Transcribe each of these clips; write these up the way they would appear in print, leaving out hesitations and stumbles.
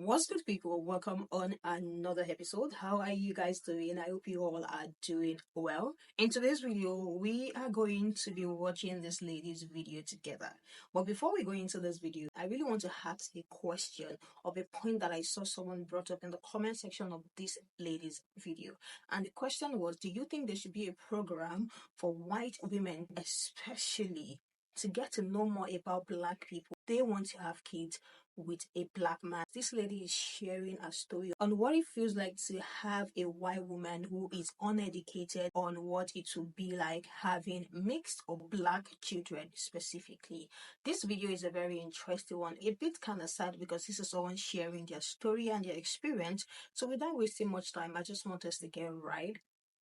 What's good, people? Welcome on another episode. How are you guys doing? I hope you all are doing well. In today's video, we are going to be watching this lady's video together. But before we go into this video, I really want to ask a question of a point that I saw someone brought up in the comment section of this lady's video. And the question was, do you think there should be a program for white women, especially to get to know more about black people? They want to have kids with a black man. This lady is sharing a story on what it feels like to have a white woman who is uneducated on what it would be like having mixed or black children specifically. This video is a very interesting one, a bit kind of sad because this is someone sharing their story and their experience. So without wasting much time, I just want us to get right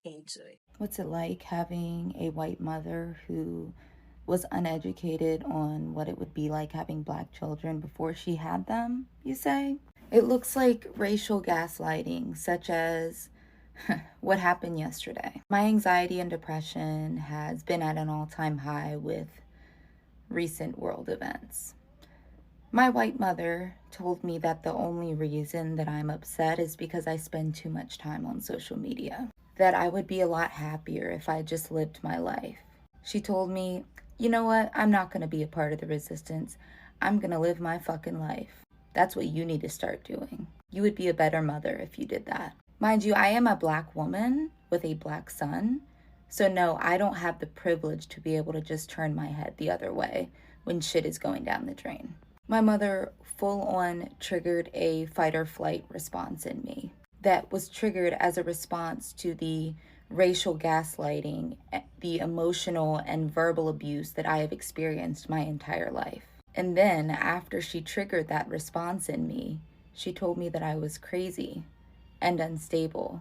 into it. What's it like having a white mother who was uneducated on what it would be like having black children before she had them, you say? It looks like racial gaslighting, such as what happened yesterday. My anxiety and depression has been at an all-time high with recent world events. My white mother told me that the only reason that I'm upset is because I spend too much time on social media. That I would be a lot happier if I just lived my life. She told me, you know what, I'm not going to be a part of the resistance. I'm going to live my fucking life. That's what you need to start doing. You would be a better mother if you did that. Mind you, I am a black woman with a black son. So no, I don't have the privilege to be able to just turn my head the other way when shit is going down the drain. My mother full on triggered a fight or flight response in me that was triggered as a response to the racial gaslighting, the emotional and verbal abuse that I have experienced my entire life. And then after she triggered that response in me, she told me that I was crazy and unstable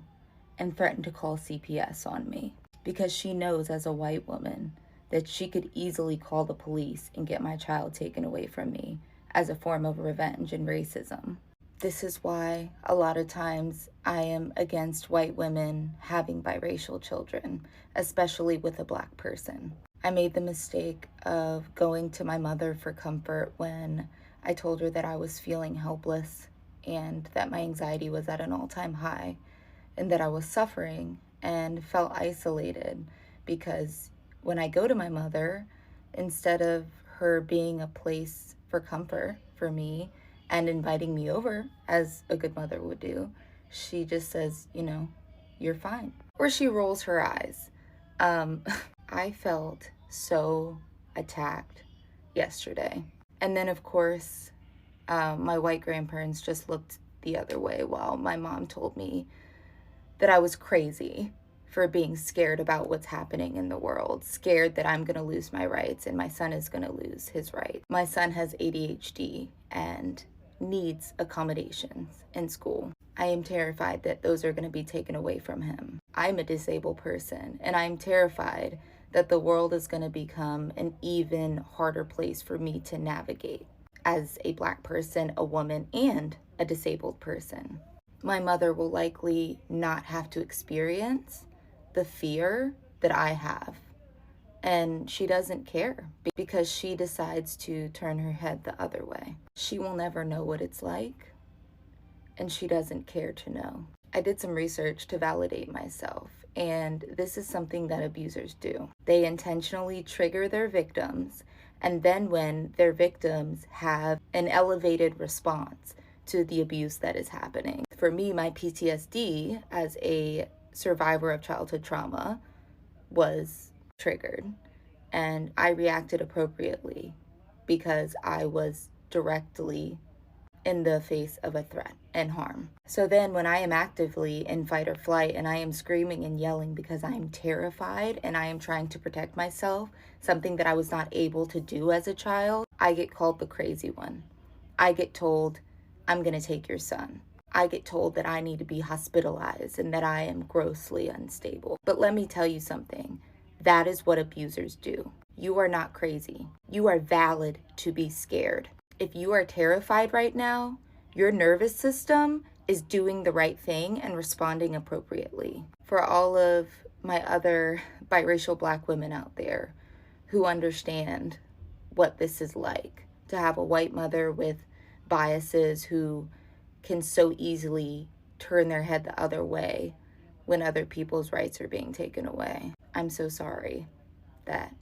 and threatened to call CPS on me because she knows as a white woman that she could easily call the police and get my child taken away from me as a form of revenge and racism. This is why a lot of times I am against white women having biracial children, especially with a black person. I made the mistake of going to my mother for comfort when I told her that I was feeling helpless and that my anxiety was at an all-time high and that I was suffering and felt isolated because when I go to my mother, instead of her being a place for comfort for me and inviting me over as a good mother would do, she just says, you're fine. Or she rolls her eyes. I felt so attacked yesterday. And then, of course, my white grandparents just looked the other way while my mom told me that I was crazy for being scared about what's happening in the world, scared that I'm going to lose my rights and my son is going to lose his right. My son has ADHD and needs accommodations in school. I am terrified that those are going to be taken away from him. I'm a disabled person and I'm terrified that the world is going to become an even harder place for me to navigate as a black person, a woman, and a disabled person. My mother will likely not have to experience the fear that I have. And she doesn't care because she decides to turn her head the other way. She will never know what it's like, and she doesn't care to know. I did some research to validate myself, and this is something that abusers do. They intentionally trigger their victims, and then when their victims have an elevated response to the abuse that is happening. For me, my PTSD as a survivor of childhood trauma was triggered, and I reacted appropriately because I was directly in the face of a threat and harm. So then when I am actively in fight or flight and I am screaming and yelling because I am terrified and I am trying to protect myself, something that I was not able to do as a child, I get called the crazy one. I get told, I'm going to take your son. I get told that I need to be hospitalized and that I am grossly unstable. But let me tell you something. That is what abusers do. You are not crazy. You are valid to be scared. If you are terrified right now, your nervous system is doing the right thing and responding appropriately. For all of my other biracial black women out there who understand what this is like, to have a white mother with biases who can so easily turn their head the other way when other people's rights are being taken away. I'm so sorry that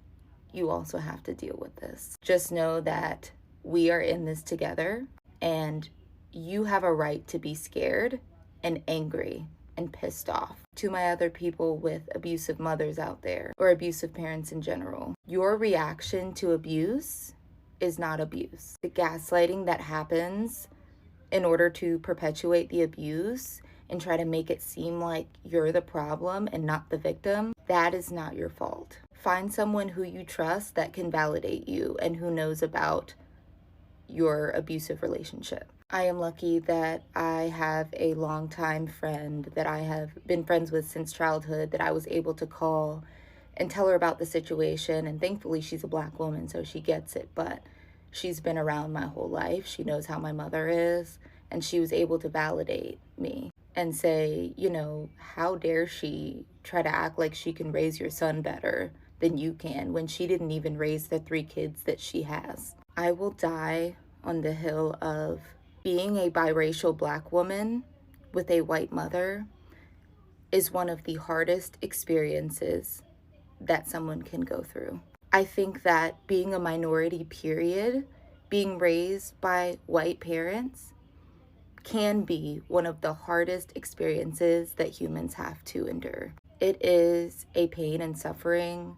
you also have to deal with this. Just know that we are in this together, and you have a right to be scared and angry and pissed off. To my other people with abusive mothers out there, or abusive parents in general, your reaction to abuse is not abuse. The gaslighting that happens in order to perpetuate the abuse and try to make it seem like you're the problem and not the victim, that is not your fault. Find someone who you trust that can validate you and who knows about your abusive relationship. I am lucky that I have a longtime friend that I have been friends with since childhood that I was able to call and tell her about the situation. And thankfully, she's a Black woman, so she gets it. But she's been around my whole life. She knows how my mother is. And she was able to validate me and say, you know, how dare she try to act like she can raise your son better than you can when she didn't even raise the 3 kids that she has. I will die on the hill of being a biracial Black woman with a white mother is one of the hardest experiences that someone can go through. I think that being a minority, period, being raised by white parents, can be one of the hardest experiences that humans have to endure. It is a pain and suffering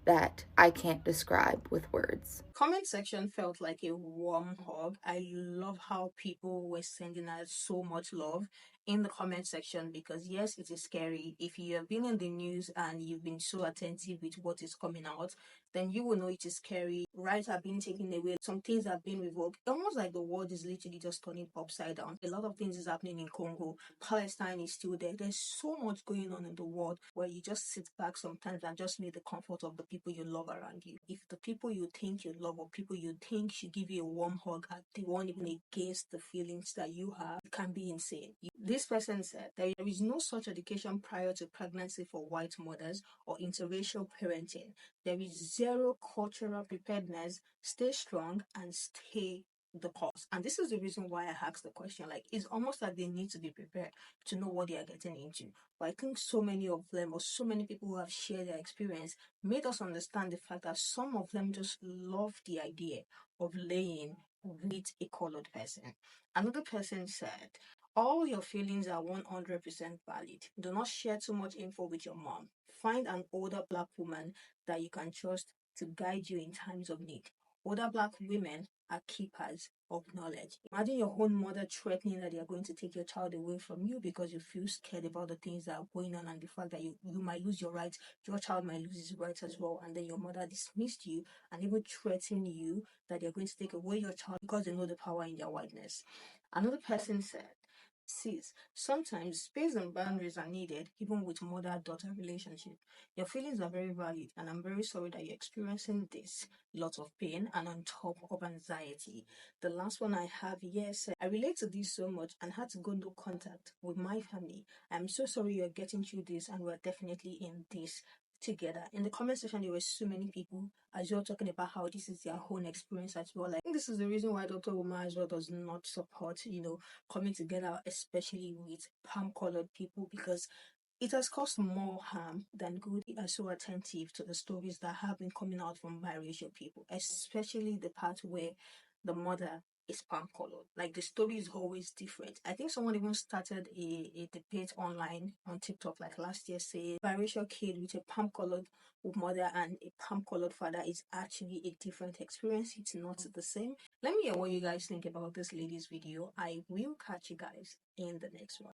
that I can't describe with words. Comment section felt like a warm hug. I love how people were sending us so much love in the comment section, because yes, it is scary. If you have been in the news and you've been so attentive with what is coming out, then you will know it is scary. Rights are being taken away, some things have been revoked, almost like the world is literally just turning upside down. A lot of things is happening in Congo. Palestine is still there. There's so much going on in the world where you just sit back sometimes and just need the comfort of the people you love around you. If the people you think you love or people you think should give you a warm hug and they won't even against the feelings that you have, it can be insane. This person said there is no such education prior to pregnancy for white mothers or interracial parenting. There is zero cultural preparedness. Stay strong and stay the course. And this is the reason why I asked the question. Like, it's almost like they need to be prepared to know what they are getting into. But I think so many of them, or so many people who have shared their experience, made us understand the fact that some of them just love the idea of laying with a colored person. Another person said, all your feelings are 100% valid. Do not share too much info with your mom. Find an older Black woman that you can trust to guide you in times of need. Older Black women are keepers of knowledge. Imagine your own mother threatening that they are going to take your child away from you because you feel scared about the things that are going on and the fact that you might lose your rights, your child might lose his rights as well, and then your mother dismissed you and even threatened you that they're going to take away your child because they know the power in their whiteness. Another person said, sis, sometimes space and boundaries are needed even with mother-daughter relationship. Your feelings are very valid and I'm very sorry that you're experiencing this lot of pain and on top of anxiety. The last one I have here said, I relate to this so much and had to go no contact with my family. I'm so sorry you're getting through this and we're definitely in this together. In the comment section, there were so many people as you're talking about how this is their own experience as well. I think this is the reason why Dr. Umar as well does not support, coming together, especially with palm colored people, because it has caused more harm than good. We are so attentive to the stories that have been coming out from biracial people, especially the part where the mother is palm colored. Like the story is always different. I think someone even started a debate online on TikTok like last year saying biracial kid with a palm colored mother and a palm colored father is actually a different experience. It's not the same. Let me hear what you guys think about this lady's video. I will catch you guys in the next one.